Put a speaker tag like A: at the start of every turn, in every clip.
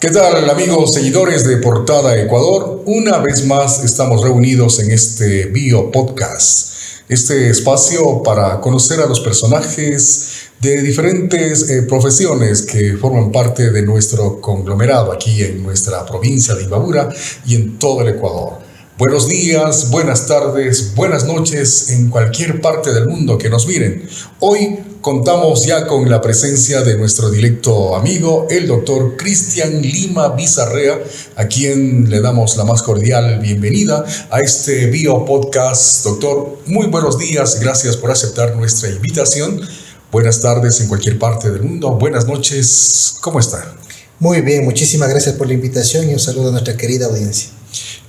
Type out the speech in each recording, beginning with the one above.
A: ¿Qué tal, amigos seguidores de Portada Ecuador? Una vez más estamos reunidos en este Bio Podcast, este espacio para conocer a los personajes de diferentes profesiones que forman parte de nuestro conglomerado aquí en nuestra provincia de Imbabura y en todo el Ecuador. Buenos días, buenas tardes, buenas noches en cualquier parte del mundo que nos miren. Hoy contamos ya con la presencia de nuestro directo amigo, el doctor Cristian Lima Bizarrea, a quien le damos la más cordial bienvenida a este Bio Podcast. Doctor, muy buenos días, gracias por aceptar nuestra invitación. Buenas tardes en cualquier parte del mundo, buenas noches, ¿cómo está?
B: Muy bien, muchísimas gracias por la invitación y un saludo a nuestra querida audiencia.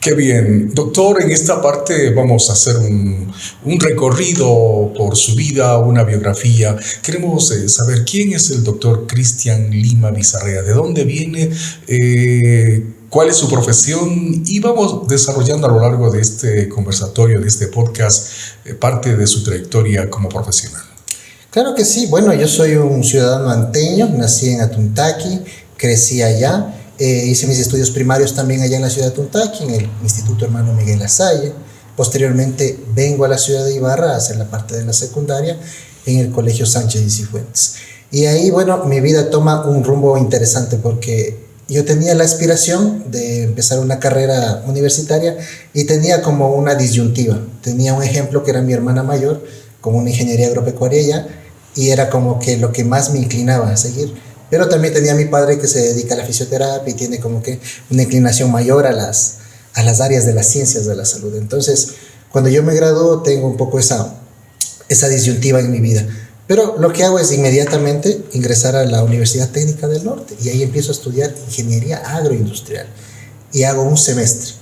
A: Qué bien. Doctor, en esta parte vamos a hacer un recorrido por su vida, una biografía. Queremos saber quién es el doctor Cristian Lima Bizarrea, de dónde viene, cuál es su profesión, y vamos desarrollando a lo largo de este conversatorio, de este podcast, parte de su trayectoria como profesional.
B: Claro que sí. Bueno, yo soy un ciudadano anteño, nací en Atuntaqui, crecí allá. Hice mis estudios primarios también allá en la ciudad de Atuntaqui, en el Instituto Hermano Miguel Lasalle. Posteriormente vengo a la ciudad de Ibarra a hacer la parte de la secundaria en el Colegio Sánchez y Cifuentes. Y ahí, bueno, mi vida toma un rumbo interesante porque yo tenía la aspiración de empezar una carrera universitaria y tenía como una disyuntiva. Tenía un ejemplo que era mi hermana mayor con una ingeniería agropecuaria allá y era como que lo que más me inclinaba a seguir. Pero también tenía a mi padre que se dedica a la fisioterapia y tiene como que una inclinación mayor a las áreas de las ciencias de la salud. Entonces, cuando yo me gradúo, tengo un poco esa disyuntiva en mi vida. Pero lo que hago es inmediatamente ingresar a la Universidad Técnica del Norte y ahí empiezo a estudiar ingeniería agroindustrial y hago un semestre.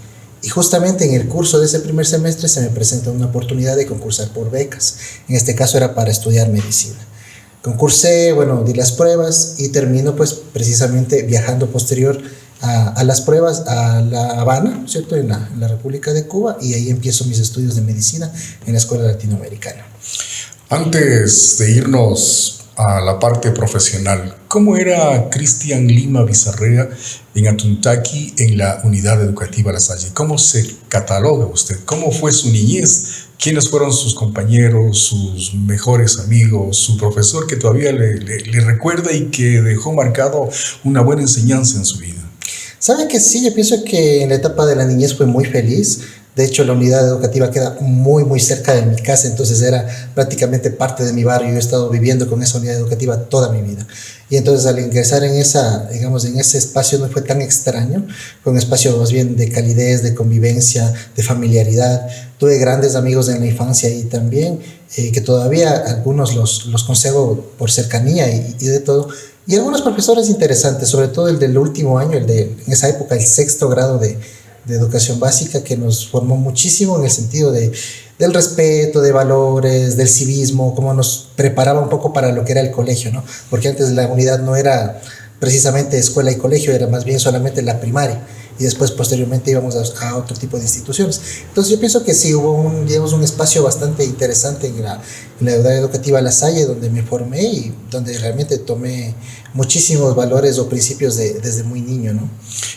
B: Y justamente en el curso de ese primer semestre se me presenta una oportunidad de concursar por becas. En este caso era para estudiar medicina. Concursé, bueno, di las pruebas y termino pues precisamente viajando posterior a las pruebas a La Habana, ¿cierto? En la República de Cuba, y ahí empiezo mis estudios de medicina en la Escuela Latinoamericana.
A: Antes de irnos a la parte profesional, ¿cómo era Cristian Lima Bizarrea en Atuntaqui en la unidad educativa La Salle? ¿Cómo se cataloga usted? ¿Cómo fue su niñez? ¿Quiénes fueron sus compañeros, sus mejores amigos, su profesor que todavía le recuerda y que dejó marcado una buena enseñanza en su vida?
B: ¿Sabe que sí? Yo pienso que en la etapa de la niñez fue muy feliz. De hecho, la unidad educativa queda muy, muy cerca de mi casa, entonces era prácticamente parte de mi barrio. Yo he estado viviendo con esa unidad educativa toda mi vida. Y entonces al ingresar en en ese espacio no fue tan extraño, fue un espacio más bien de calidez, de convivencia, de familiaridad. Tuve grandes amigos en la infancia ahí también, que todavía algunos los conservo por cercanía y de todo. Y algunos profesores interesantes, sobre todo el del último año, en esa época, el sexto grado de educación básica, que nos formó muchísimo en el sentido del respeto, de valores, del civismo, cómo nos preparaba un poco para lo que era el colegio, ¿no? Porque antes la unidad no era precisamente escuela y colegio, era más bien solamente la primaria, y después posteriormente íbamos a otro tipo de instituciones. Entonces yo pienso que sí, hubo un espacio bastante interesante en la unidad educativa La Salle, donde me formé y donde realmente tomé muchísimos valores o principios desde muy niño, ¿no?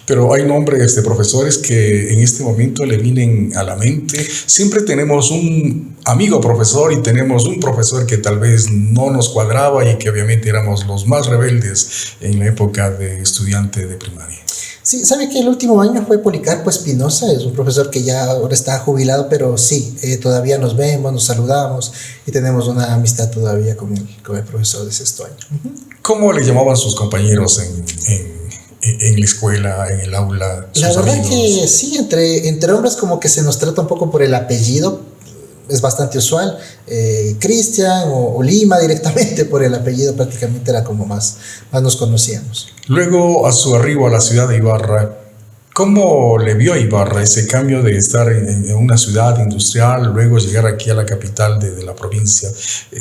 A: Pero hay nombres de profesores que en este momento le vienen a la mente. Siempre tenemos un amigo profesor y tenemos un profesor que tal vez no nos cuadraba y que obviamente éramos los más rebeldes en la época de estudiante de primaria.
B: Sí, sabe que el último año fue Policarpo Espinosa, es un profesor que ya ahora está jubilado, pero sí, todavía nos vemos, nos saludamos y tenemos una amistad todavía con el profesor de sexto año.
A: ¿Cómo le llamaban sus compañeros en la escuela, en el aula, sus
B: La verdad
A: amigos?
B: que sí, entre hombres como que se nos trata un poco por el apellido, es bastante usual. Cristian o Lima directamente por el apellido prácticamente era como más nos conocíamos.
A: Luego, a su arribo a la ciudad de Ibarra, ¿cómo le vio a Ibarra ese cambio de estar en una ciudad industrial, luego llegar aquí a la capital de la provincia?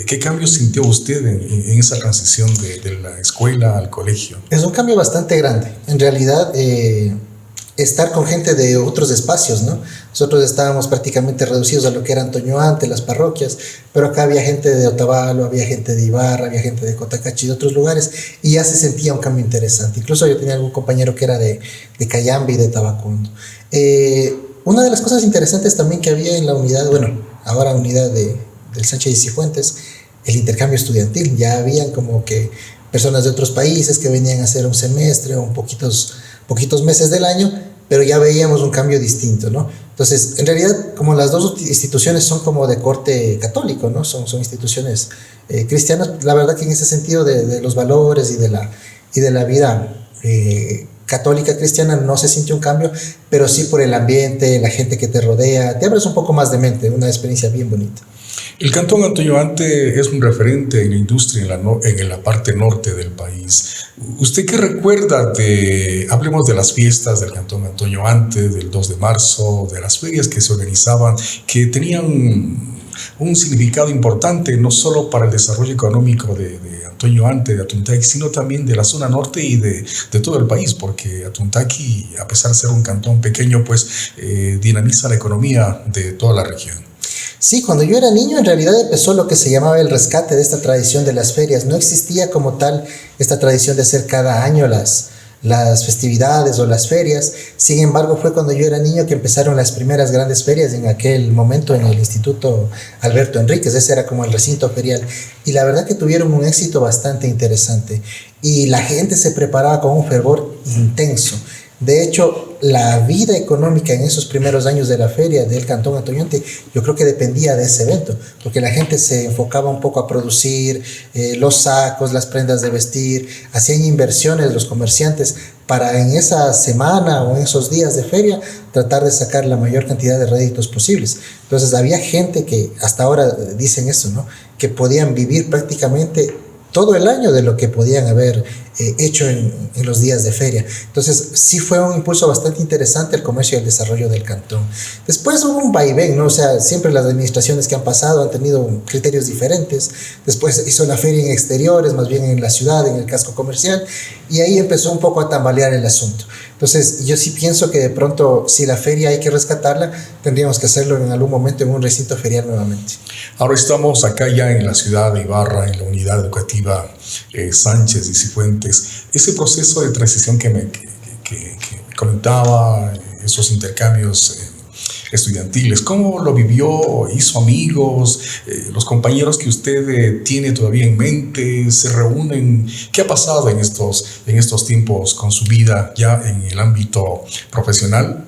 A: ¿Qué cambio sintió usted en esa transición de la escuela al colegio?
B: Es un cambio bastante grande. En realidad, estar con gente de otros espacios, ¿no? Nosotros estábamos prácticamente reducidos a lo que era Antonio Ante, las parroquias, pero acá había gente de Otavalo, había gente de Ibarra, había gente de Cotacachi, de otros lugares, y ya se sentía un cambio interesante. Incluso yo tenía algún compañero que era de Cayambe y de Tabacundo. Una de las cosas interesantes también que había en la unidad, bueno, ahora unidad del Sánchez y Cifuentes, el intercambio estudiantil. Ya habían como que personas de otros países que venían a hacer un semestre o poquitos meses del año, pero ya veíamos un cambio distinto, ¿no? Entonces, en realidad, como las dos instituciones son como de corte católico, ¿no? Son instituciones cristianas, la verdad que en ese sentido de los valores y de la vida católica cristiana no se sintió un cambio, pero sí por el ambiente, la gente que te rodea, te abres un poco más de mente, una experiencia bien bonita.
A: El Cantón Antonio Ante es un referente en la industria en la parte norte del país. ¿Usted qué recuerda hablemos de las fiestas del Cantón Antonio Ante, del 2 de marzo, de las ferias que se organizaban, que tenían un significado importante no solo para el desarrollo económico de Antonio Ante, de Atuntaqui, sino también de la zona norte y de todo el país, porque Atuntaqui, a pesar de ser un cantón pequeño, pues dinamiza la economía de toda la región?
B: Sí, cuando yo era niño en realidad empezó lo que se llamaba el rescate de esta tradición de las ferias. No existía como tal esta tradición de hacer cada año las festividades o las ferias. Sin embargo, fue cuando yo era niño que empezaron las primeras grandes ferias en aquel momento en el Instituto Alberto Enríquez. Ese era como el recinto ferial. Y la verdad que tuvieron un éxito bastante interesante. Y la gente se preparaba con un fervor intenso. De hecho, la vida económica en esos primeros años de la feria del Cantón Antonio Ante, yo creo que dependía de ese evento, porque la gente se enfocaba un poco a producir los sacos, las prendas de vestir, hacían inversiones los comerciantes para en esa semana o en esos días de feria tratar de sacar la mayor cantidad de réditos posibles. Entonces había gente que hasta ahora dicen eso, ¿no? Que podían vivir prácticamente todo el año de lo que podían haber hecho en los días de feria. Entonces sí fue un impulso bastante interesante el comercio y el desarrollo del cantón. Después hubo un vaivén, ¿no? O sea, siempre las administraciones que han pasado han tenido criterios diferentes. Después hizo la feria en exteriores, más bien en la ciudad, en el casco comercial, y ahí empezó un poco a tambalear el asunto. Entonces yo sí pienso que de pronto si la feria hay que rescatarla, tendríamos que hacerlo en algún momento en un recinto ferial nuevamente.
A: Ahora estamos acá ya en la ciudad de Ibarra, en la unidad educativa Sánchez y Cifuentes. Ese proceso de transición que comentaba, esos intercambios estudiantiles, ¿cómo lo vivió? ¿Hizo amigos? ¿Los compañeros que usted tiene todavía en mente se reúnen? ¿Qué ha pasado en estos tiempos con su vida ya en el ámbito profesional?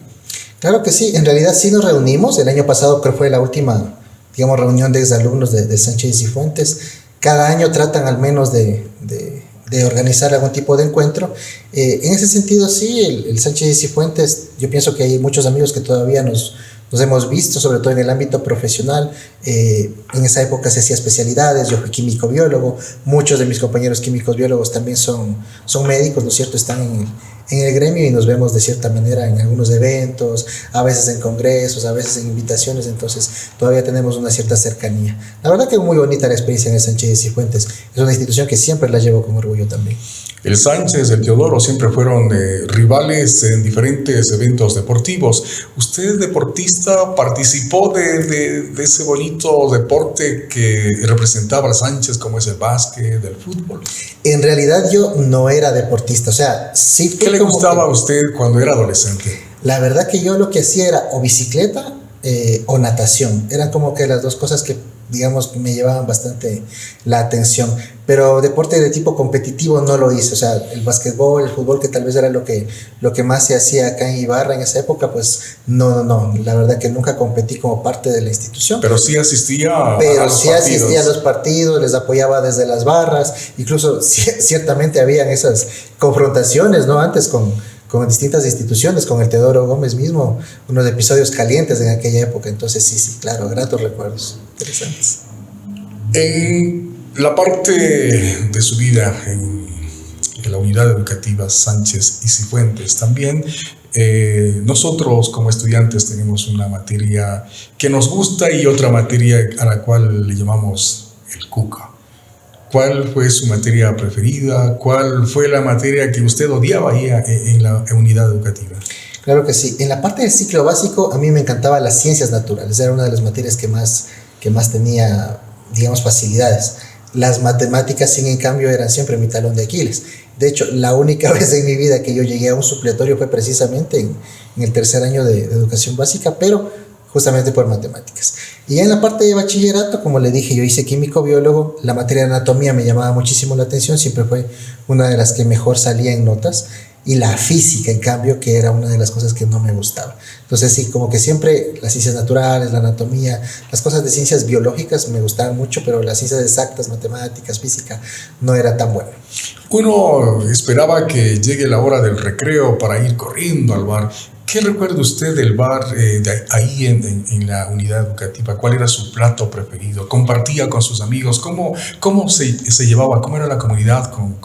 B: Claro que sí, en realidad sí nos reunimos. El año pasado creo que fue la última, digamos, reunión de exalumnos de Sánchez y Cifuentes. Cada año tratan al menos de organizar algún tipo de encuentro. En ese sentido, sí, el Sánchez y Cifuentes, yo pienso que hay muchos amigos que todavía nos hemos visto, sobre todo en el ámbito profesional. En esa época se hacía especialidades, yo fui químico biólogo, muchos de mis compañeros químicos biólogos también son médicos, ¿no es cierto? Están en el gremio y nos vemos de cierta manera en algunos eventos, a veces en congresos, a veces en invitaciones, entonces todavía tenemos una cierta cercanía. La verdad que es muy bonita la experiencia en el Sánchez y Cifuentes, es una institución que siempre la llevo con orgullo también.
A: El Sánchez, el Teodoro siempre fueron rivales en diferentes eventos deportivos. ¿Usted, deportista, participó de ese bonito deporte que representaba al Sánchez, como es el básquet, el fútbol?
B: En realidad yo no era deportista, o sea, sí.
A: ¿Qué le gustaba a usted cuando era adolescente?
B: La verdad que yo lo que hacía era o bicicleta o natación. Eran como que las dos cosas que, digamos, me llevaban bastante la atención. Pero deporte de tipo competitivo no lo hice. O sea, el básquetbol, el fútbol, que tal vez era lo que más se hacía acá en Ibarra en esa época, pues no. La verdad que nunca competí como parte de la institución.
A: Pero sí asistía a los partidos.
B: Asistía a los partidos, les apoyaba desde las barras. Incluso ciertamente habían esas confrontaciones, ¿no? Antes con distintas instituciones, con el Teodoro Gómez mismo, unos episodios calientes en aquella época. Entonces sí, claro, gratos recuerdos, interesantes.
A: En la parte de su vida en la unidad educativa Sánchez y Cifuentes, también nosotros como estudiantes tenemos una materia que nos gusta y otra materia a la cual le llamamos el cuca. ¿Cuál fue su materia preferida? ¿Cuál fue la materia que usted odiaba ahí en la unidad educativa?
B: Claro que sí. En la parte del ciclo básico, a mí me encantaba las ciencias naturales. Era una de las materias que más tenía, digamos, facilidades. Las matemáticas, sin en cambio, eran siempre mi talón de Aquiles. De hecho, la única vez en mi vida que yo llegué a un supletorio fue precisamente en el tercer año de educación básica, pero justamente por matemáticas. Y en la parte de bachillerato, como le dije, yo hice químico-biólogo, la materia de anatomía me llamaba muchísimo la atención, siempre fue una de las que mejor salía en notas, y la física, en cambio, que era una de las cosas que no me gustaba. Entonces, sí, como que siempre las ciencias naturales, la anatomía, las cosas de ciencias biológicas me gustaban mucho, pero las ciencias exactas, matemáticas, física, no era tan bueno.
A: Uno esperaba que llegue la hora del recreo para ir corriendo al bar. ¿Qué recuerda usted del bar de ahí en la unidad educativa? ¿Cuál era su plato preferido? ¿Compartía con sus amigos? ¿Cómo se llevaba? ¿Cómo era la comunidad con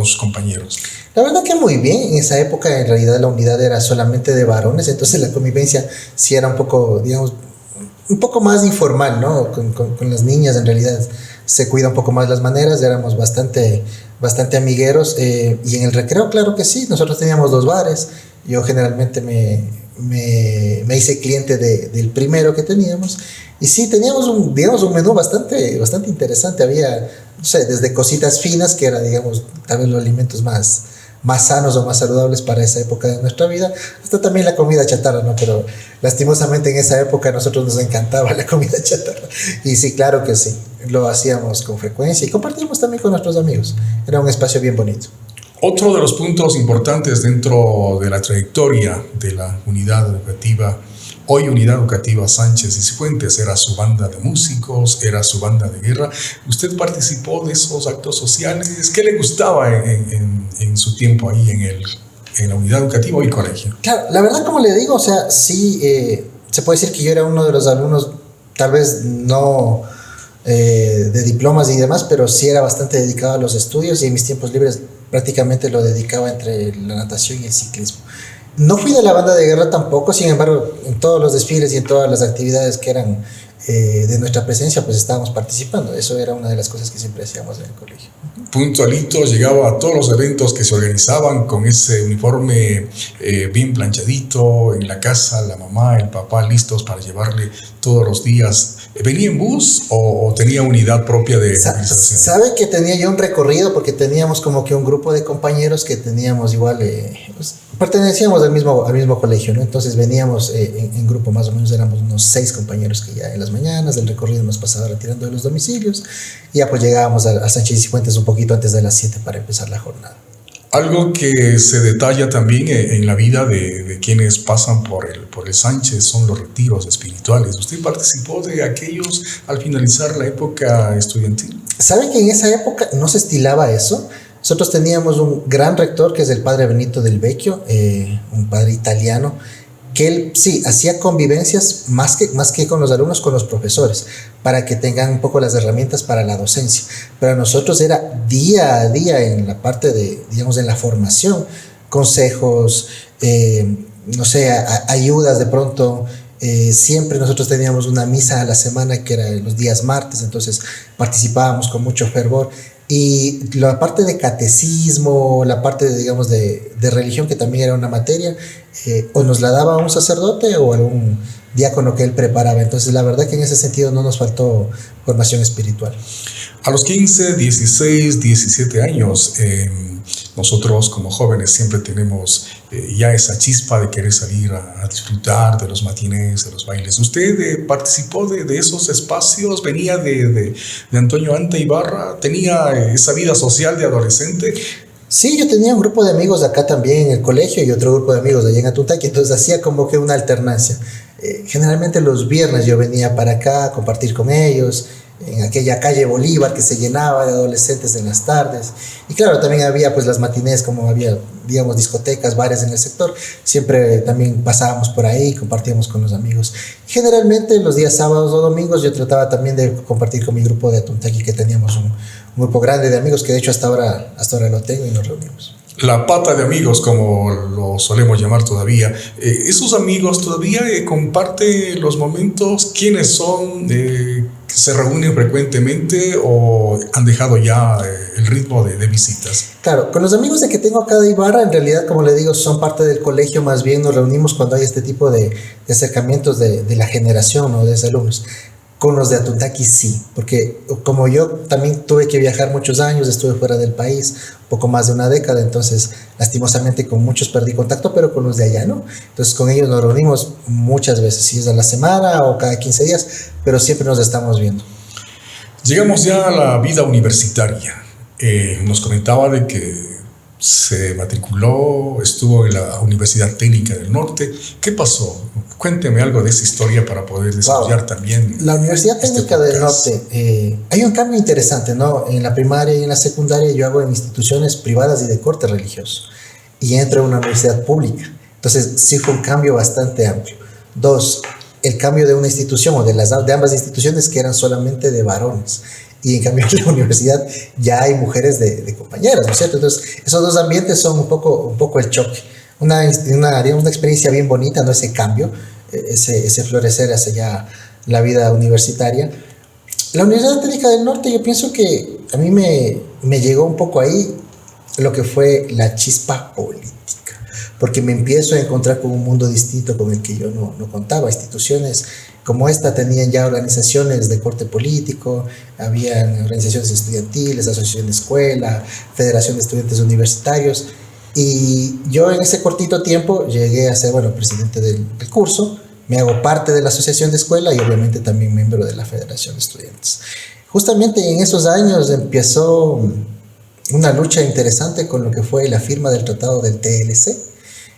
A: sus compañeros?
B: La verdad que muy bien. En esa época, en realidad, la unidad era solamente de varones, entonces la convivencia sí era un poco, digamos, un poco más informal, ¿no? Con las niñas, en realidad, se cuida un poco más las maneras, éramos bastante amigueros. Y en el recreo, claro que sí, nosotros teníamos 2 bares. Yo generalmente me hice cliente del primero que teníamos. Y sí, teníamos un menú bastante interesante. Había, no sé, desde cositas finas, que era, digamos, tal vez los alimentos más sanos o más saludables para esa época de nuestra vida, hasta también la comida chatarra, ¿no? Pero lastimosamente en esa época a nosotros nos encantaba la comida chatarra. Y sí, claro que sí, lo hacíamos con frecuencia y compartíamos también con nuestros amigos. Era un espacio bien bonito.
A: Otro de los puntos importantes dentro de la trayectoria de la unidad educativa, hoy Unidad Educativa Sánchez y Cifuentes, era su banda de músicos, era su banda de guerra. ¿Usted participó de esos actos sociales? ¿Qué le gustaba en su tiempo ahí en la unidad educativa y colegio?
B: Claro, la verdad, como le digo, o sea, sí, se puede decir que yo era uno de los alumnos, tal vez no de diplomas y demás, pero sí era bastante dedicado a los estudios, y en mis tiempos libres prácticamente lo dedicaba entre la natación y el ciclismo. No fui de la banda de guerra tampoco, sin embargo, en todos los desfiles y en todas las actividades que eran de nuestra presencia, pues estábamos participando. Eso era una de las cosas que siempre hacíamos en el colegio.
A: Puntualito, llegaba a todos los eventos que se organizaban con ese uniforme bien planchadito, en la casa, la mamá, el papá listos para llevarle todos los días. ¿Venía en bus o tenía unidad propia de movilización?
B: Sabe que tenía yo un recorrido, porque teníamos como que un grupo de compañeros que teníamos igual, pues, pertenecíamos al mismo colegio, ¿no? Entonces veníamos en grupo, más o menos éramos unos 6 compañeros que ya en las mañanas del recorrido nos pasaba retirando de los domicilios, y ya pues llegábamos a Sánchez y Cifuentes un poquito antes de las 7 para empezar la jornada.
A: Algo que se detalla también en la vida de quienes pasan por el Sánchez son los retiros espirituales. ¿Usted participó de aquellos al finalizar la época estudiantil?
B: ¿Sabe que en esa época no se estilaba eso? Nosotros teníamos un gran rector, que es el padre Benito del Vecchio, un padre italiano, que él sí hacía convivencias más que con los alumnos, con los profesores, para que tengan un poco las herramientas para la docencia. Pero a nosotros era día a día en la parte de, digamos, en la formación, consejos, no sé, ayudas de pronto. Siempre nosotros teníamos una misa a la semana que era los días martes, entonces participábamos con mucho fervor. Y la parte de catecismo, la parte de, digamos, de religión, que también era una materia, o nos la daba un sacerdote o algún diácono que él preparaba. Entonces la verdad que en ese sentido no nos faltó formación espiritual.
A: A los 15, 16, 17 años, nosotros como jóvenes siempre tenemos ya esa chispa de querer salir a disfrutar de los matinés, de los bailes. ¿Usted participó de esos espacios? ¿Venía de Antonio Anta Ibarra? ¿Tenía esa vida social de adolescente?
B: Sí, yo tenía un grupo de amigos de acá también en el colegio y otro grupo de amigos de allá en Atuntaqui, entonces hacía como que una alternancia. Generalmente los viernes yo venía para acá a compartir con ellos, en aquella calle Bolívar que se llenaba de adolescentes en las tardes. Y claro, también había pues las matinés, como había, digamos, discotecas, bares en el sector. Siempre también pasábamos por ahí, compartíamos con los amigos. Generalmente los días sábados o domingos yo trataba también de compartir con mi grupo de Atuntaqui, que teníamos un grupo grande de amigos, que de hecho hasta ahora lo tengo y nos reunimos.
A: la pata de amigos, como lo solemos llamar todavía. ¿Esos amigos todavía comparten los momentos? ¿Quiénes son? ¿Se reúnen frecuentemente o han dejado ya el ritmo de visitas?
B: Claro, con los amigos de que tengo acá de Ibarra, en realidad, como le digo, son parte del colegio, más bien nos reunimos cuando hay este tipo de acercamientos de la generación, ¿no? De alumnos. Con los de Atuntaqui sí, porque como yo también tuve que viajar muchos años, estuve fuera del país, poco más de una década, entonces lastimosamente con muchos perdí contacto, pero con los de allá no. Entonces con ellos nos reunimos muchas veces, si es a la semana o cada 15 días, pero siempre nos estamos viendo.
A: Llegamos ya a la vida universitaria. Nos comentaba de que se matriculó, estuvo en la Universidad Técnica del Norte. ¿Qué pasó? Cuénteme algo de esa historia para poder desarrollar también.
B: La Universidad Técnica del Norte, hay un cambio interesante, ¿no? En la primaria y en la secundaria yo hago en instituciones privadas y de corte religioso y entro a una universidad pública. Entonces sí fue un cambio bastante amplio. Dos, el cambio de una institución o de ambas instituciones que eran solamente de varones. Y en cambio en la universidad ya hay mujeres de compañeras, ¿no es cierto? Entonces esos dos ambientes son un poco el choque. Una experiencia bien bonita, ¿no? Ese cambio, ese florecer hacia ya la vida universitaria. La Universidad Técnica del Norte, yo pienso que a mí me llegó un poco ahí lo que fue la chispa política, porque me empiezo a encontrar con un mundo distinto con el que yo no contaba. Instituciones como esta tenían ya organizaciones de corte político, habían organizaciones estudiantiles, asociación de escuela, federación de estudiantes universitarios, y yo en ese cortito tiempo llegué a ser, presidente del curso, me hago parte de la asociación de escuela y obviamente también miembro de la federación de estudiantes. Justamente en esos años empezó una lucha interesante con lo que fue la firma del tratado del TLC,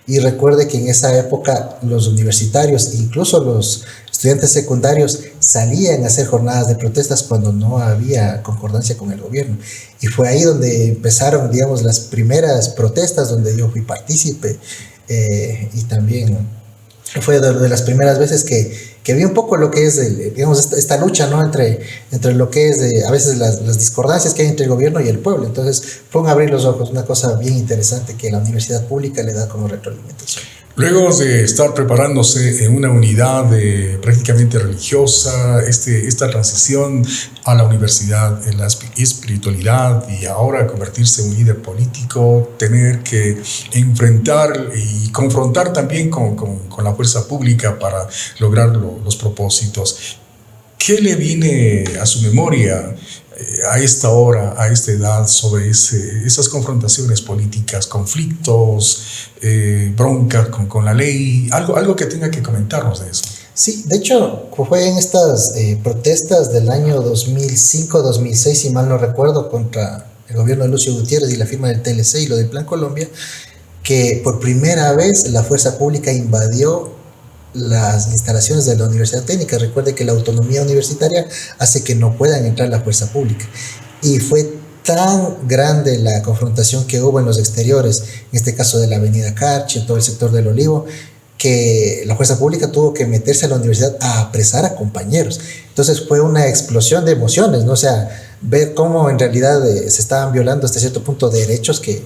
B: y recuerde que en esa época los universitarios, incluso los estudiantes secundarios, salían a hacer jornadas de protestas cuando no había concordancia con el gobierno. Y fue ahí donde empezaron, digamos, las primeras protestas donde yo fui partícipe, y también fue de las primeras veces que vi un poco lo que es, digamos, esta lucha, ¿no? entre lo que es a veces las discordancias que hay entre el gobierno y el pueblo. Entonces fue un abrir los ojos, una cosa bien interesante que la universidad pública le da como retroalimentación.
A: Luego de estar preparándose en una unidad prácticamente religiosa, esta transición a la universidad, en la espiritualidad, y ahora convertirse en un líder político, tener que enfrentar y confrontar también con la fuerza pública para lograr los propósitos. ¿Qué le viene a su memoria a esta hora, a esta edad, sobre esas confrontaciones políticas, conflictos, broncas con la ley? Algo que tenga que comentarnos de eso.
B: Sí, de hecho fue en estas protestas del año 2005-2006, si mal no recuerdo, contra el gobierno de Lucio Gutiérrez y la firma del TLC y lo del Plan Colombia, que por primera vez la fuerza pública invadió las instalaciones de la Universidad Técnica. Recuerde que la autonomía universitaria hace que no puedan entrar la fuerza pública, y fue tan grande la confrontación que hubo en los exteriores, en este caso de la avenida Carchi, en todo el sector del Olivo, que la fuerza pública tuvo que meterse a la universidad a apresar a compañeros. Entonces fue una explosión de emociones, ¿no? O sea, ver cómo en realidad se estaban violando hasta cierto punto derechos que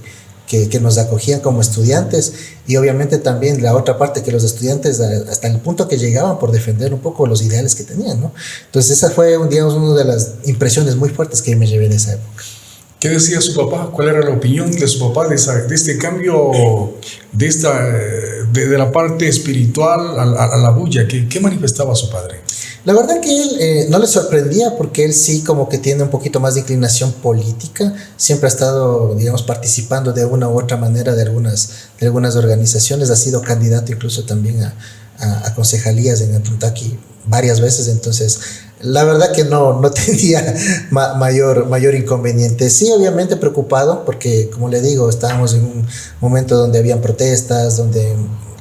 B: nos acogían como estudiantes, y obviamente también la otra parte, que los estudiantes hasta el punto que llegaban por defender un poco los ideales que tenían, ¿no? Entonces esa fue, digamos, una de las impresiones muy fuertes que me llevé de esa época.
A: ¿Qué decía su papá? ¿Cuál era la opinión de su papá de este cambio, de la parte espiritual a la bulla? ¿Qué manifestaba su padre?
B: La verdad que él no le sorprendía, porque él sí como que tiene un poquito más de inclinación política, siempre ha estado, digamos, participando de una u otra manera de algunas organizaciones, ha sido candidato incluso también a concejalías en Atuntaqui varias veces. Entonces la verdad que no tenía mayor inconveniente. Sí, obviamente preocupado, porque como le digo, estábamos en un momento donde habían protestas, donde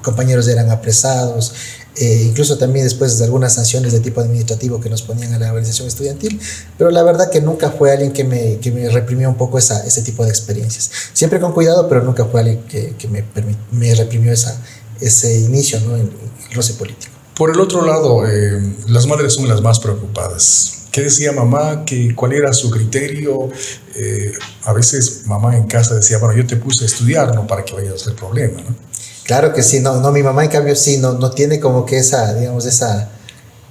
B: compañeros eran apresados, incluso también después de algunas sanciones de tipo administrativo que nos ponían a la organización estudiantil, pero la verdad que nunca fue alguien que me reprimió un poco ese tipo de experiencias. Siempre con cuidado, pero nunca fue alguien que me reprimió ese inicio, ¿no? en el roce político.
A: Por el otro lado, las madres son las más preocupadas. ¿Qué decía mamá? ¿Cuál era su criterio? A veces mamá en casa decía, bueno, yo te puse a estudiar, no para que vayas a hacer problema, ¿no?
B: Claro que sí, no, mi mamá en cambio sí, no tiene como que digamos,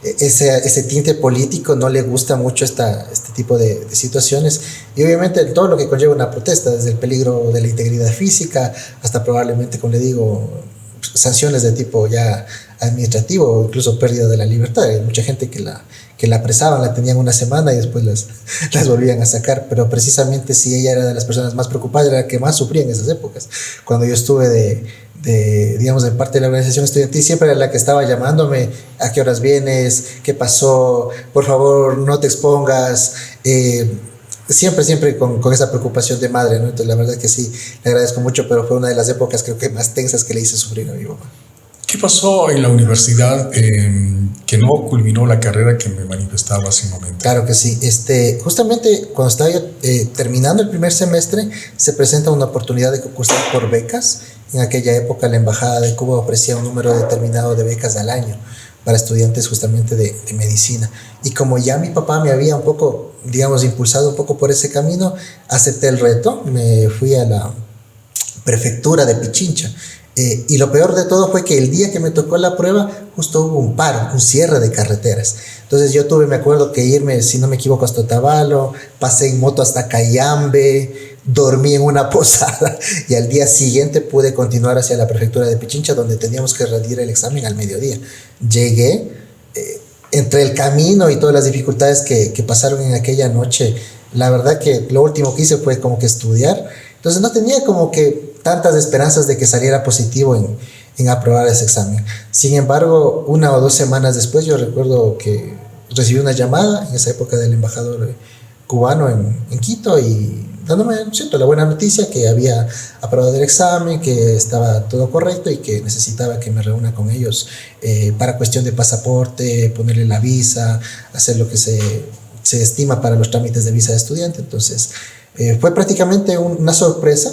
B: ese tinte político, no le gusta mucho este tipo de situaciones, y obviamente todo lo que conlleva una protesta, desde el peligro de la integridad física hasta probablemente, como le digo, sanciones de tipo ya administrativo o incluso pérdida de la libertad. Hay mucha gente que la apresaban, la tenían una semana y después las volvían a sacar, pero precisamente sí, ella era de las personas más preocupadas, era la que más sufría en esas épocas. Cuando yo estuve digamos, de parte de la organización estudiantil, siempre era la que estaba llamándome: ¿a qué horas vienes? ¿Qué pasó? Por favor, no te expongas. Siempre con esa preocupación de madre, ¿no? Entonces la verdad que sí, le agradezco mucho, pero fue una de las épocas creo que más tensas que le hice sufrir a mi mamá.
A: ¿Qué pasó en la universidad que no culminó la carrera que me manifestaba hace un momento?
B: Claro que sí. Justamente cuando estaba yo terminando el primer semestre, se presenta una oportunidad de concursar por becas. En aquella época la Embajada de Cuba ofrecía un número determinado de becas al año para estudiantes justamente de medicina. Y como ya mi papá me había un poco, digamos, impulsado un poco por ese camino, acepté el reto, me fui a la prefectura de Pichincha. Y lo peor de todo fue que el día que me tocó la prueba, justo hubo un paro, un cierre de carreteras. Entonces yo me acuerdo que irme, si no me equivoco, hasta Otavalo, pasé en moto hasta Cayambe, dormí en una posada y al día siguiente pude continuar hacia la prefectura de Pichincha, donde teníamos que rendir el examen al mediodía. Llegué, entre el camino y todas las dificultades que pasaron en aquella noche, la verdad que lo último que hice fue como que estudiar. Entonces no tenía como que tantas esperanzas de que saliera positivo en aprobar ese examen. Sin embargo, 1 o 2 semanas después, yo recuerdo que recibí una llamada en esa época del embajador cubano en Quito, y dándome, ¿cierto?, la buena noticia que había aprobado el examen, que estaba todo correcto y que necesitaba que me reúna con ellos para cuestión de pasaporte, ponerle la visa, hacer lo que se estima para los trámites de visa de estudiante. Entonces fue prácticamente una sorpresa.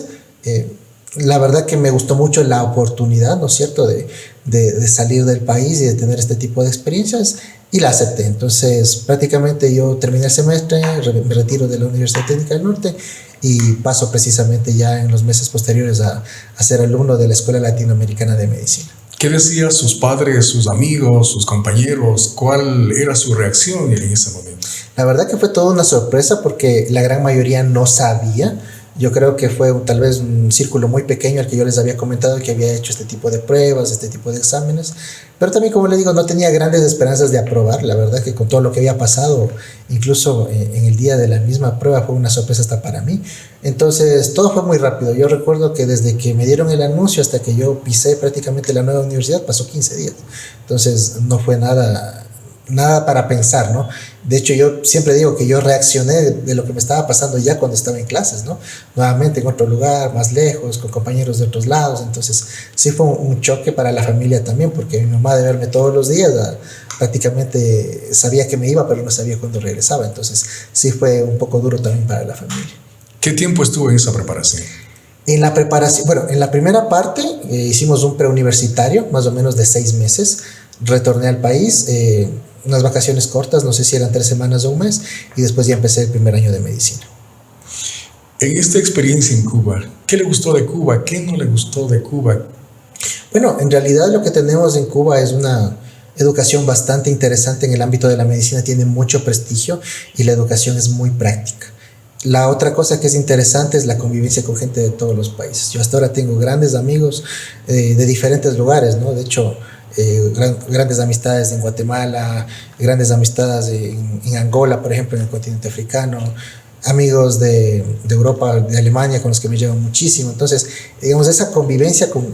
B: La verdad que me gustó mucho la oportunidad, ¿no es cierto?, de salir del país y de tener este tipo de experiencias, y la acepté. Entonces prácticamente yo terminé el semestre, me retiro de la Universidad Técnica del Norte y paso precisamente ya en los meses posteriores a ser alumno de la Escuela Latinoamericana de Medicina.
A: ¿Qué decían sus padres, sus amigos, sus compañeros? ¿Cuál era su reacción en ese momento?
B: La verdad que fue toda una sorpresa porque la gran mayoría no sabía. Yo creo que fue tal vez un círculo muy pequeño al que yo les había comentado que había hecho este tipo de pruebas, este tipo de exámenes, pero también, como le digo, no tenía grandes esperanzas de aprobar. La verdad que con todo lo que había pasado, incluso en el día de la misma prueba, fue una sorpresa hasta para mí. Entonces todo fue muy rápido. Yo recuerdo que desde que me dieron el anuncio hasta que yo pisé prácticamente la nueva universidad pasó 15 días. Entonces no fue nada para pensar, ¿no? De hecho, yo siempre digo que yo reaccioné de lo que me estaba pasando ya cuando estaba en clases, ¿no? Nuevamente en otro lugar, más lejos, con compañeros de otros lados. Entonces sí fue un choque para la familia también, porque mi mamá, de verme todos los días, prácticamente sabía que me iba, pero no sabía cuándo regresaba. Entonces sí fue un poco duro también para la familia.
A: ¿Qué tiempo estuvo en esa preparación?
B: En la preparación, bueno, en la primera parte hicimos un preuniversitario, más o menos de 6 meses. Retorné al país, unas vacaciones cortas, no sé si eran 3 semanas o un mes, y después ya empecé el primer año de medicina.
A: En esta experiencia en Cuba, ¿qué le gustó de Cuba? ¿Qué no le gustó de Cuba?
B: Bueno, en realidad lo que tenemos en Cuba es una educación bastante interesante en el ámbito de la medicina, tiene mucho prestigio y la educación es muy práctica. La otra cosa que es interesante es la convivencia con gente de todos los países. Yo hasta ahora tengo grandes amigos de diferentes lugares, ¿no? De hecho, grandes amistades en Guatemala, grandes amistades en Angola, por ejemplo, en el continente africano, amigos de Europa, de Alemania, con los que me llevo muchísimo. Entonces, digamos, esa convivencia con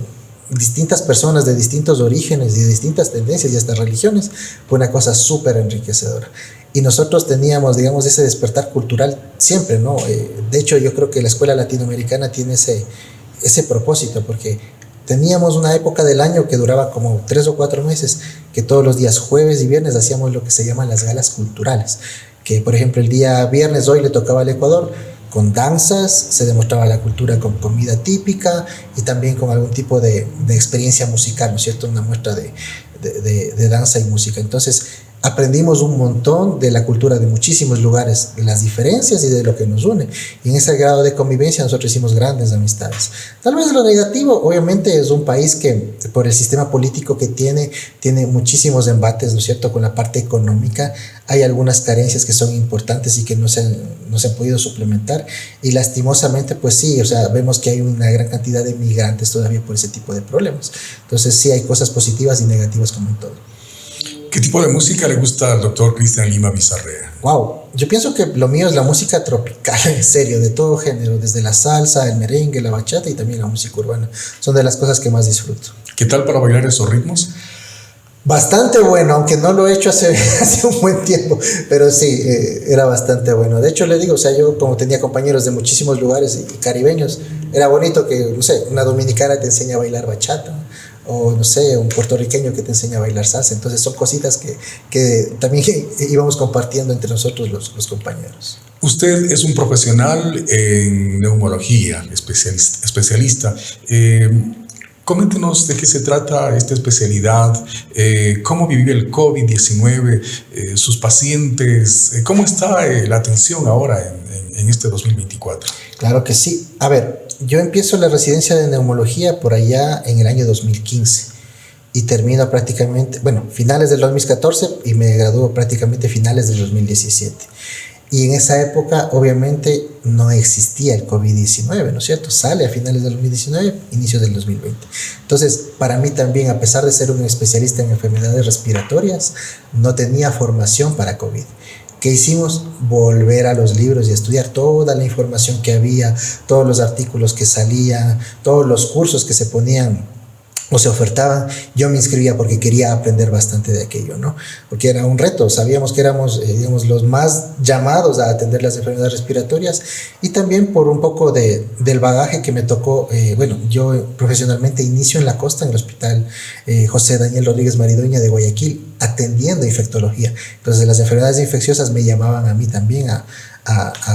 B: distintas personas de distintos orígenes y de distintas tendencias y hasta religiones fue una cosa súper enriquecedora. Y nosotros teníamos, digamos, ese despertar cultural siempre, ¿no? De hecho, yo creo que la Escuela Latinoamericana tiene ese propósito, porque teníamos una época del año que duraba como 3 o 4 meses, que todos los días jueves y viernes hacíamos lo que se llaman las galas culturales, que por ejemplo el día viernes, hoy le tocaba al Ecuador, con danzas, se demostraba la cultura con comida típica y también con algún tipo de experiencia musical, ¿no es cierto? Una muestra de danza y música. Entonces, aprendimos un montón de la cultura de muchísimos lugares, de las diferencias y de lo que nos une. Y en ese grado de convivencia nosotros hicimos grandes amistades. Tal vez lo negativo, obviamente, es un país que por el sistema político que tiene muchísimos embates, ¿no es cierto?, con la parte económica. Hay algunas carencias que son importantes y que no se han podido suplementar, y lastimosamente pues sí, o sea, vemos que hay una gran cantidad de migrantes todavía por ese tipo de problemas. Entonces sí hay cosas positivas y negativas como en todo.
A: ¿Qué tipo de música le gusta al doctor Cristian Lima Bizarrea?
B: Wow, yo pienso que lo mío es la música tropical, en serio, de todo género, desde la salsa, el merengue, la bachata y también la música urbana. Son de las cosas que más disfruto.
A: ¿Qué tal para bailar esos ritmos?
B: Bastante bueno, aunque no lo he hecho hace un buen tiempo, pero sí, era bastante bueno. De hecho, le digo, o sea, yo como tenía compañeros de muchísimos lugares y caribeños, era bonito que, no sé, una dominicana te enseña a bailar bachata, o no sé, un puertorriqueño que te enseña a bailar salsa. Entonces son cositas que también íbamos compartiendo entre nosotros los compañeros.
A: Usted es un profesional en neumología, especialista. Coméntenos de qué se trata esta especialidad, cómo vivió el COVID-19, sus pacientes, cómo está la atención ahora en este 2024.
B: Claro que sí. A ver, yo empiezo la residencia de neumología por allá en el año 2015 y termino prácticamente, finales del 2014 y me gradúo prácticamente finales del 2017. Y en esa época, obviamente, no existía el COVID-19, ¿no es cierto? Sale a finales del 2019, inicio del 2020. Entonces, para mí también, a pesar de ser un especialista en enfermedades respiratorias, no tenía formación para COVID. ¿Qué hicimos? Volver a los libros y estudiar toda la información que había, todos los artículos que salían, todos los cursos que se ponían o se ofertaban. Yo me inscribía porque quería aprender bastante de aquello, ¿no? Porque era un reto, sabíamos que éramos, digamos, los más llamados a atender las enfermedades respiratorias, y también por un poco del bagaje que me tocó. Yo profesionalmente inicio en la costa, en el hospital José Daniel Rodríguez Maridueña de Guayaquil, atendiendo infectología. Entonces las enfermedades infecciosas me llamaban a mí también a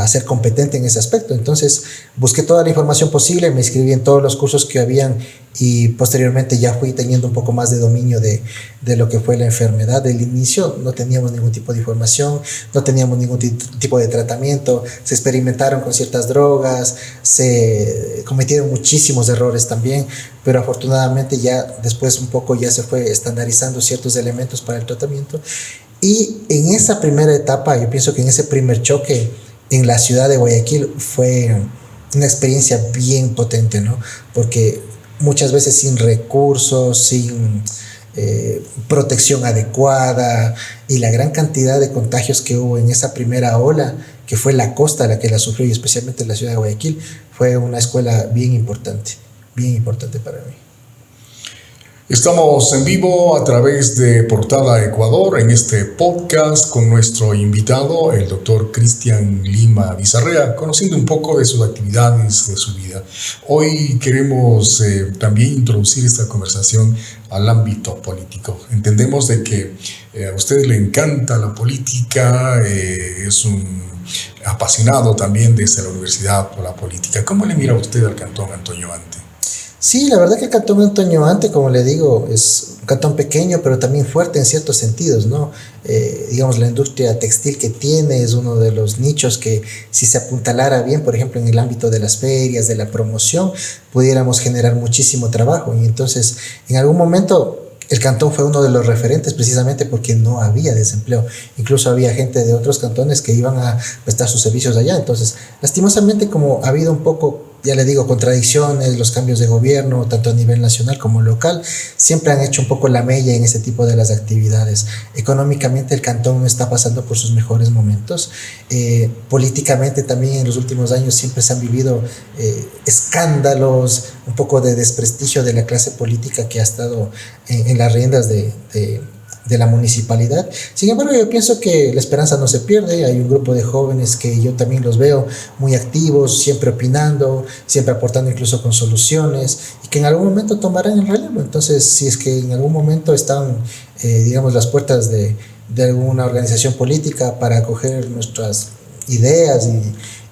B: ser competente en ese aspecto. Entonces busqué toda la información posible, me inscribí en todos los cursos que habían, y posteriormente ya fui teniendo un poco más de dominio de lo que fue la enfermedad. Del inicio no teníamos ningún tipo de información, no teníamos ningún tipo de tratamiento, se experimentaron con ciertas drogas, se cometieron muchísimos errores también, pero afortunadamente ya después un poco ya se fue estandarizando ciertos elementos para el tratamiento. Y en esa primera etapa, yo pienso que en ese primer choque en la ciudad de Guayaquil fue una experiencia bien potente, ¿no? Porque muchas veces sin recursos, sin protección adecuada, y la gran cantidad de contagios que hubo en esa primera ola, que fue la costa la que la sufrió, y especialmente la ciudad de Guayaquil, fue una escuela bien importante para mí.
A: Estamos en vivo a través de Portada Ecuador en este podcast con nuestro invitado, el doctor Cristian Lima Bizarrea, conociendo un poco de sus actividades, de su vida. Hoy queremos también introducir esta conversación al ámbito político. Entendemos de que a usted le encanta la política, es un apasionado también desde la universidad por la política. ¿Cómo le mira usted al Cantón Antonio Ante?
B: Sí, la verdad que el Cantón Antonio Ante, como le digo, es un cantón pequeño, pero también fuerte en ciertos sentidos, ¿no? Digamos, la industria textil que tiene es uno de los nichos que, si se apuntalara bien, por ejemplo, en el ámbito de las ferias, de la promoción, pudiéramos generar muchísimo trabajo. Y entonces, en algún momento, el cantón fue uno de los referentes precisamente porque no había desempleo. Incluso había gente de otros cantones que iban a prestar sus servicios allá. Entonces, lastimosamente, como ha habido un poco, ya le digo, contradicciones, los cambios de gobierno, tanto a nivel nacional como local, siempre han hecho un poco la mella en ese tipo de las actividades. Económicamente el cantón no está pasando por sus mejores momentos. Políticamente también en los últimos años siempre se han vivido escándalos, un poco de desprestigio de la clase política que ha estado en las riendas de la municipalidad. Sin embargo, yo pienso que la esperanza no se pierde. Hay un grupo de jóvenes que yo también los veo muy activos, siempre opinando, siempre aportando incluso con soluciones, y que en algún momento tomarán el relevo. Entonces, si es que en algún momento están, digamos, las puertas de alguna organización política para acoger nuestras ideas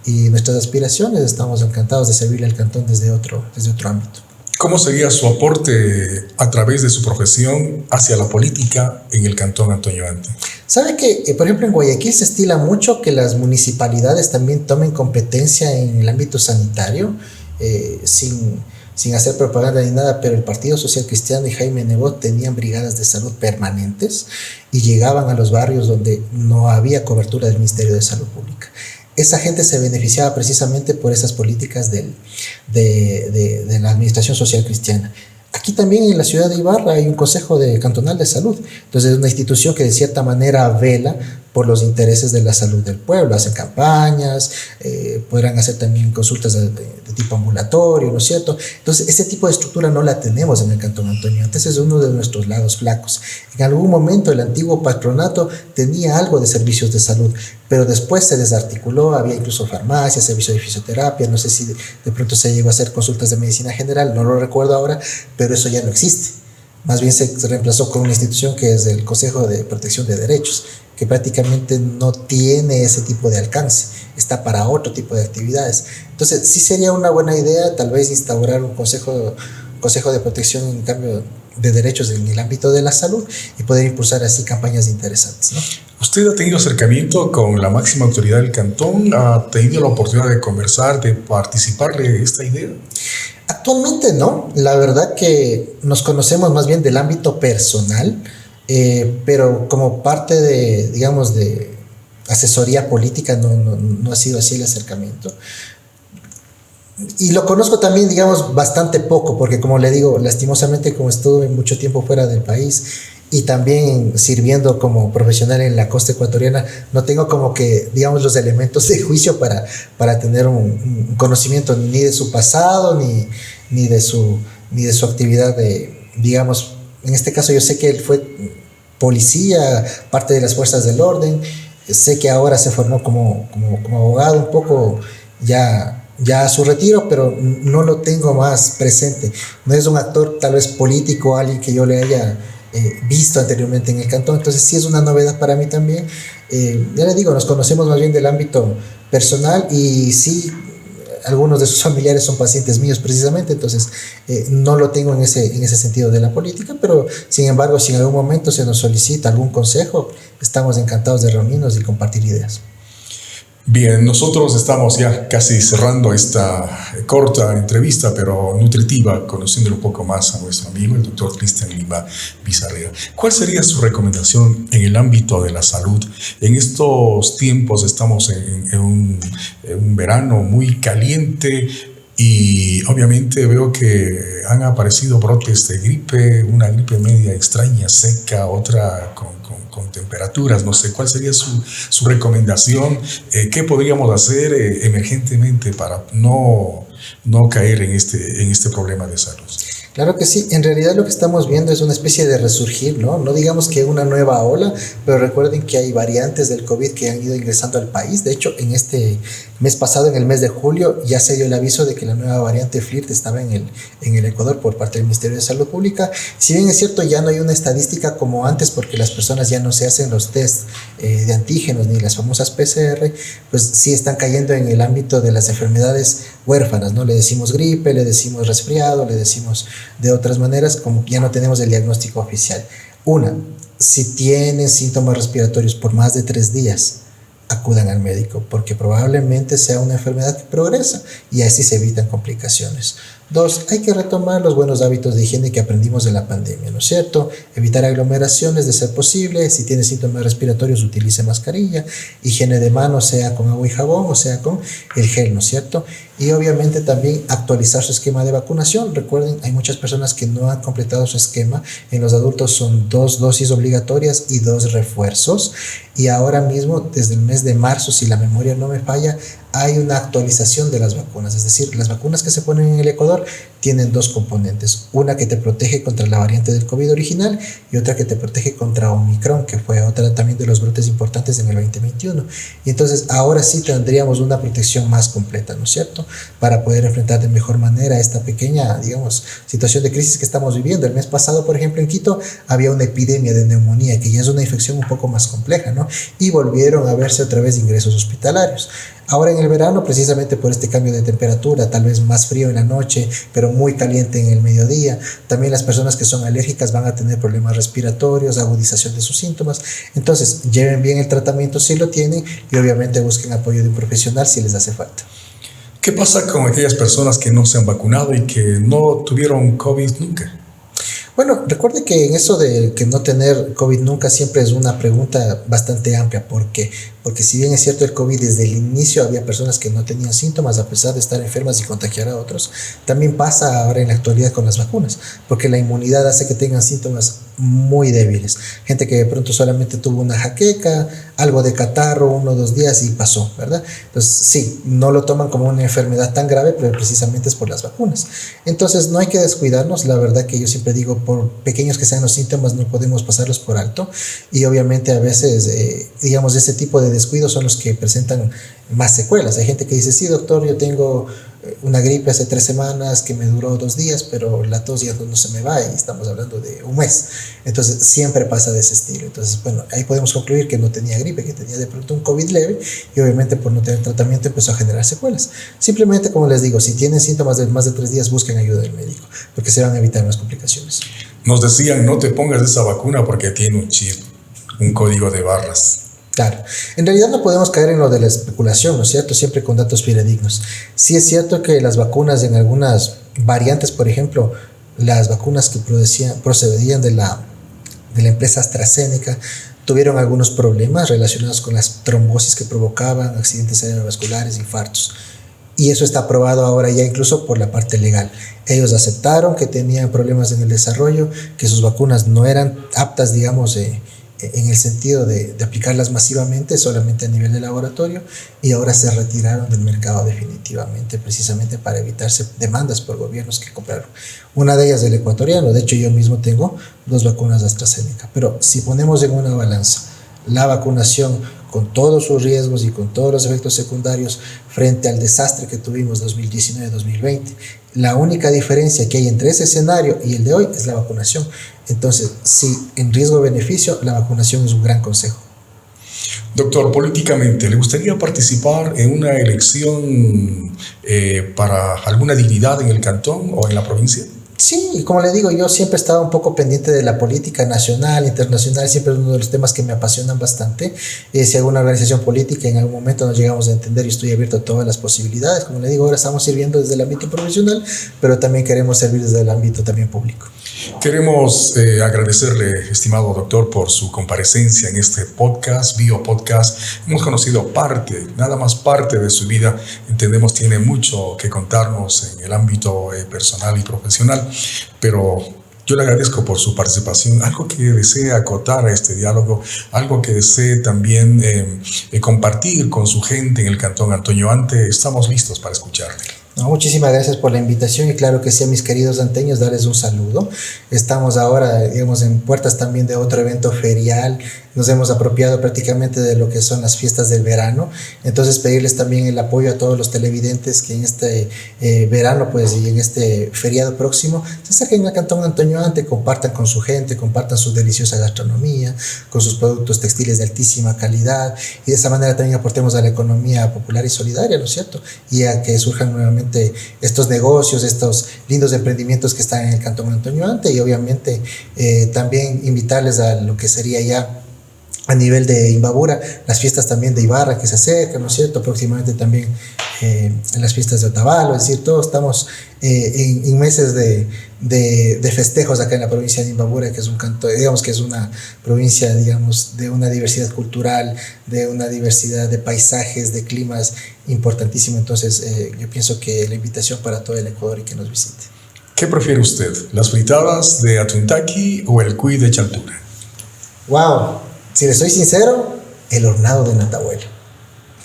B: y nuestras aspiraciones, estamos encantados de servirle al cantón desde otro ámbito.
A: ¿Cómo sería su aporte a través de su profesión hacia la política en el Cantón Antonio Ante?
B: ¿Sabe que, por ejemplo, en Guayaquil se estila mucho que las municipalidades también tomen competencia en el ámbito sanitario, sin hacer propaganda ni nada, pero el Partido Social Cristiano y Jaime Nebot tenían brigadas de salud permanentes y llegaban a los barrios donde no había cobertura del Ministerio de Salud Pública. Esa gente se beneficiaba precisamente por esas políticas de la Administración Social Cristiana. Aquí también en la ciudad de Ibarra hay un Consejo Cantonal de Salud. Entonces es una institución que de cierta manera vela por los intereses de la salud del pueblo. Hacen campañas, podrán hacer también consultas de tipo ambulatorio, ¿no es cierto? Entonces ese tipo de estructura no la tenemos en el Cantón Antonio Ante. Ese es uno de nuestros lados flacos. En algún momento el antiguo patronato tenía algo de servicios de salud, pero después se desarticuló, había incluso farmacias, servicio de fisioterapia, no sé si de pronto se llegó a hacer consultas de medicina general, no lo recuerdo ahora, pero eso ya no existe. Más bien se reemplazó con una institución que es el Consejo de Protección de Derechos, que prácticamente no tiene ese tipo de alcance, está para otro tipo de actividades. Entonces sí sería una buena idea tal vez instaurar un consejo de protección en cambio de derechos en el ámbito de la salud y poder impulsar así campañas interesantes, ¿no?
A: ¿Usted ha tenido acercamiento con la máxima autoridad del cantón? ¿Ha tenido la oportunidad de conversar, de participar de esta idea?
B: Actualmente no, la verdad que nos conocemos más bien del ámbito personal, pero como parte de, digamos, de asesoría política no ha sido así el acercamiento. Y lo conozco también, digamos, bastante poco, porque como le digo, lastimosamente como estuve mucho tiempo fuera del país y también sirviendo como profesional en la costa ecuatoriana, no tengo como que, digamos, los elementos de juicio para tener un conocimiento ni de su pasado, ni de su actividad digamos, en este caso yo sé que él fue policía, parte de las fuerzas del orden, sé que ahora se formó como abogado un poco ya a su retiro, pero no lo tengo más presente. No es un actor tal vez político, alguien que yo le haya visto anteriormente en el cantón, entonces sí es una novedad para mí también. Ya le digo, nos conocemos más bien del ámbito personal y sí, algunos de sus familiares son pacientes míos precisamente, entonces no lo tengo en ese sentido de la política, pero sin embargo, si en algún momento se nos solicita algún consejo, estamos encantados de reunirnos y compartir ideas.
A: Bien, nosotros estamos ya casi cerrando esta corta entrevista, pero nutritiva, conociendo un poco más a nuestro amigo, el doctor Cristian Lima Bizarrera. ¿Cuál sería su recomendación en el ámbito de la salud? En estos tiempos estamos en un verano muy caliente y obviamente veo que han aparecido brotes de gripe, una gripe media extraña, seca, otra con temperaturas, no sé, ¿cuál sería su recomendación? ¿Qué podríamos hacer emergentemente para no caer en este problema de salud?
B: Claro que sí, en realidad lo que estamos viendo es una especie de resurgir, ¿no? No digamos que una nueva ola, pero recuerden que hay variantes del COVID que han ido ingresando al país. De hecho, en este mes pasado, en el mes de julio, ya se dio el aviso de que la nueva variante FLIRT estaba en el Ecuador por parte del Ministerio de Salud Pública. Si bien es cierto, ya no hay una estadística como antes porque las personas ya no se hacen los test de antígenos ni las famosas PCR, pues sí están cayendo en el ámbito de las enfermedades huérfanas, ¿no? Le decimos gripe, le decimos resfriado, le decimos de otras maneras, como ya no tenemos el diagnóstico oficial. Si tienen síntomas respiratorios por más de 3 días, acudan al médico, porque probablemente sea una enfermedad que progresa y así se evitan complicaciones. 2, hay que retomar los buenos hábitos de higiene que aprendimos de la pandemia, ¿no es cierto? Evitar aglomeraciones de ser posible. Si tiene síntomas respiratorios, utilice mascarilla. Higiene de manos, sea con agua y jabón o sea con el gel, ¿no es cierto? Y obviamente también actualizar su esquema de vacunación. Recuerden, hay muchas personas que no han completado su esquema. En los adultos son 2 dosis obligatorias y 2 refuerzos. Y ahora mismo, desde el mes de marzo, si la memoria no me falla, hay una actualización de las vacunas, es decir, las vacunas que se ponen en el Ecuador tienen 2 componentes, una que te protege contra la variante del COVID original y otra que te protege contra Omicron, que fue otra también de los brotes importantes en el 2021. Y entonces ahora sí tendríamos una protección más completa, ¿no es cierto?, para poder enfrentar de mejor manera esta pequeña, digamos, situación de crisis que estamos viviendo. El mes pasado, por ejemplo, en Quito había una epidemia de neumonía, que ya es una infección un poco más compleja, ¿no? Y volvieron a verse otra vez ingresos hospitalarios. Ahora en el verano, precisamente por este cambio de temperatura, tal vez más frío en la noche, pero muy caliente en el mediodía, también las personas que son alérgicas van a tener problemas respiratorios, agudización de sus síntomas. Entonces, lleven bien el tratamiento si lo tienen y obviamente busquen apoyo de un profesional si les hace falta.
A: ¿Qué pasa con aquellas personas que no se han vacunado y que no tuvieron COVID nunca?
B: Bueno, recuerde que en eso de que no tener COVID nunca siempre es una pregunta bastante amplia. ¿Por qué? Porque si bien es cierto el COVID desde el inicio había personas que no tenían síntomas a pesar de estar enfermas y contagiar a otros, también pasa ahora en la actualidad con las vacunas, porque la inmunidad hace que tengan síntomas muy débiles. Gente que de pronto solamente tuvo una jaqueca, algo de catarro, 1 o 2 días y pasó, ¿verdad? Entonces sí, no lo toman como una enfermedad tan grave, pero precisamente es por las vacunas. Entonces no hay que descuidarnos, la verdad que yo siempre digo, por pequeños que sean los síntomas no podemos pasarlos por alto y obviamente a veces, digamos, ese tipo de descuidos son los que presentan más secuelas. Hay gente que dice, sí doctor, yo tengo una gripe hace 3 semanas que me duró 2 días, pero la tos ya no se me va y estamos hablando de un mes. Entonces siempre pasa de ese estilo. Entonces, bueno, ahí podemos concluir que no tenía gripe, que tenía de pronto un COVID leve y obviamente por no tener tratamiento empezó a generar secuelas. Simplemente, como les digo, si tienen síntomas de más de 3 días, busquen ayuda del médico, porque se van a evitar más complicaciones.
A: Nos decían, no te pongas esa vacuna porque tiene un chip, un código de barras.
B: Claro, en realidad no podemos caer en lo de la especulación, ¿no es cierto? Siempre con datos fidedignos. Sí es cierto que las vacunas en algunas variantes, por ejemplo, las vacunas que procedían de la empresa AstraZeneca, tuvieron algunos problemas relacionados con las trombosis que provocaban, accidentes cerebrovasculares, infartos. Y eso está aprobado ahora ya incluso por la parte legal. Ellos aceptaron que tenían problemas en el desarrollo, que sus vacunas no eran aptas, digamos, en el sentido de aplicarlas masivamente, solamente a nivel de laboratorio, y ahora se retiraron del mercado definitivamente, precisamente para evitarse demandas por gobiernos que compraron. Una de ellas del ecuatoriano, de hecho yo mismo tengo 2 vacunas de AstraZeneca, pero si ponemos en una balanza la vacunación con todos sus riesgos y con todos los efectos secundarios frente al desastre que tuvimos 2019-2020, la única diferencia que hay entre ese escenario y el de hoy es la vacunación. Entonces, sí, en riesgo-beneficio, la vacunación es un gran consejo.
A: Doctor, políticamente, ¿le gustaría participar en una elección para alguna dignidad en el cantón o en la provincia?
B: Sí, como le digo, yo siempre he estado un poco pendiente de la política nacional, internacional, siempre es uno de los temas que me apasionan bastante. Si alguna organización política en algún momento nos llegamos a entender y estoy abierto a todas las posibilidades, como le digo, ahora estamos sirviendo desde el ámbito profesional, pero también queremos servir desde el ámbito también público.
A: Queremos agradecerle, estimado doctor, por su comparecencia en este podcast, Biopodcast. Hemos conocido parte, nada más parte de su vida. Entendemos tiene mucho que contarnos en el ámbito personal y profesional, pero yo le agradezco por su participación. Algo que desee acotar a este diálogo, algo que desee también compartir con su gente en el Cantón Antonio Ante, estamos listos para escucharle.
B: No, muchísimas gracias por la invitación y claro que sí, a mis queridos anteños, darles un saludo. Estamos ahora, digamos, en puertas también de otro evento ferial. Nos hemos apropiado prácticamente de lo que son las fiestas del verano. Entonces, pedirles también el apoyo a todos los televidentes que en este verano, pues, y en este feriado próximo, se saquen al Cantón Antonio Ante, compartan con su gente, compartan su deliciosa gastronomía, con sus productos textiles de altísima calidad y de esa manera también aportemos a la economía popular y solidaria, ¿no es cierto? Y a que surjan nuevamente estos negocios, estos lindos emprendimientos que están en el Cantón Antonio Ante y obviamente también invitarles a lo que sería ya a nivel de Imbabura, las fiestas también de Ibarra que se acercan, ¿no es cierto? Próximamente también en las fiestas de Otavalo, es decir, todos estamos en meses de festejos acá en la provincia de Imbabura, que es un canto, digamos que es una provincia, digamos, de una diversidad cultural, de una diversidad de paisajes, de climas importantísimo. Entonces, yo pienso que la invitación para todo el Ecuador y que nos visite.
A: ¿Qué prefiere usted, las fritadas de Atuntaqui o el cuy de Chaltura?
B: ¡Wow! Si le soy sincero, el hornado de Natahuela.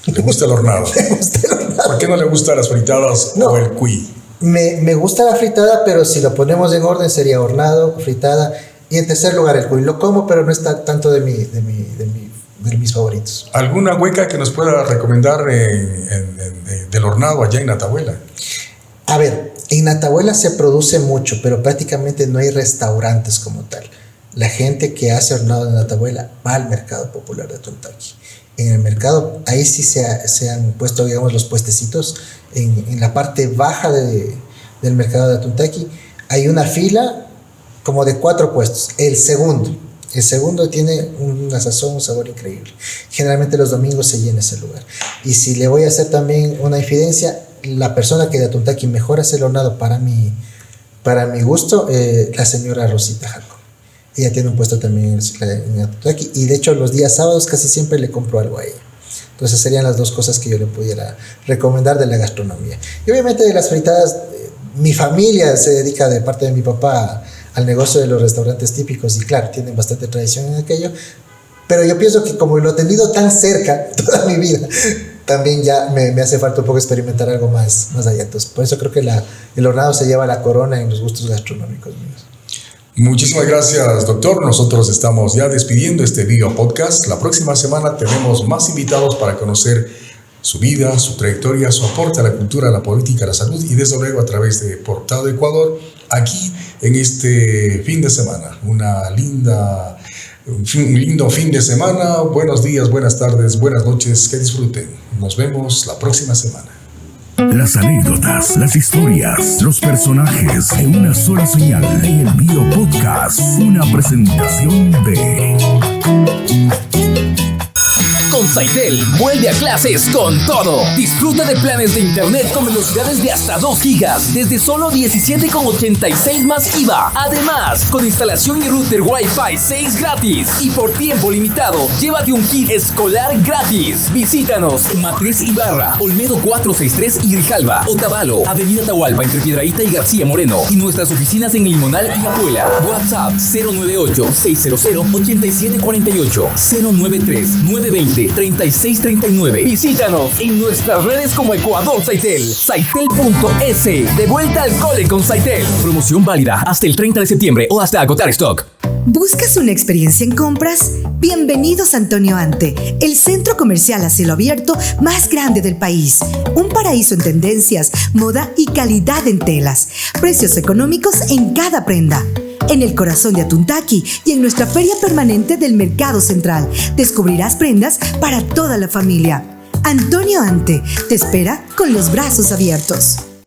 A: ¿Le gusta el hornado?
B: Me gusta el hornado.
A: ¿Por qué no le gustan las fritadas o el cuy?
B: Me gusta la fritada, pero si lo ponemos en orden sería hornado, fritada y en tercer lugar el cuy. Lo como, pero no está tanto de mis favoritos.
A: ¿Alguna hueca que nos pueda recomendar del hornado allá en Natahuela?
B: A ver, en Natahuela se produce mucho, pero prácticamente no hay restaurantes como tal. la gente que hace hornado de natabuela va al mercado popular de Atuntaqui. En el mercado, ahí sí se han puesto, digamos, los puestecitos en la parte baja del mercado de Atuntaqui. Hay una fila como de 4 puestos. El segundo tiene una sazón, un sabor increíble. Generalmente los domingos se llena ese lugar. Y si le voy a hacer también una infidencia, la persona que de Atuntaqui mejor hace el hornado para mi gusto, la señora Rosita Jaco. Ella tiene un puesto también en Atuntaqui, y de hecho los días sábados casi siempre le compro algo a ella. Entonces serían las 2 cosas que yo le pudiera recomendar de la gastronomía. Y obviamente de las fritadas, mi familia se dedica, de parte de mi papá, al negocio de los restaurantes típicos, y claro, tienen bastante tradición en aquello, pero yo pienso que como lo he tenido tan cerca toda mi vida, también ya me hace falta un poco experimentar algo más allá. Entonces por eso creo que el hornado se lleva la corona en los gustos gastronómicos míos.
A: Muchísimas gracias, doctor. Nosotros estamos ya despidiendo este video podcast. La próxima semana tenemos más invitados para conocer su vida, su trayectoria, su aporte a la cultura, a la política, a la salud, y desde luego a través de Portada Ecuador, aquí en este fin de semana. Un lindo fin de semana. Buenos días, buenas tardes, buenas noches. Que disfruten. Nos vemos la próxima semana.
C: Las anécdotas, las historias, los personajes en una sola señal en el Bio Podcast. Una presentación de...
D: Con Saitel, vuelve a clases con todo. Disfruta de planes de internet con velocidades de hasta 2 gigas desde solo 17,86 más IVA. Además, con instalación y router Wi-Fi 6 gratis. Y por tiempo limitado, llévate un kit escolar gratis. Visítanos en Matriz Ibarra, Olmedo 463 y Grijalba, Otavalo, Avenida Atahualpa entre Piedrahíta y García Moreno. Y nuestras oficinas en Limonal y Apuela. WhatsApp 098-600-8748, 093-920-3639. Visítanos en nuestras redes como Ecuador Saitel, Saitel.es. De vuelta al cole con Saitel. Promoción válida hasta el 30 de septiembre o hasta agotar stock.
E: ¿Buscas una experiencia en compras? Bienvenidos a Antonio Ante, el centro comercial a cielo abierto más grande del país. Un paraíso en tendencias, moda y calidad en telas. Precios económicos en cada prenda. En el corazón de Atuntaqui y en nuestra feria permanente del Mercado Central, descubrirás prendas para toda la familia. Antonio Ante te espera con los brazos abiertos.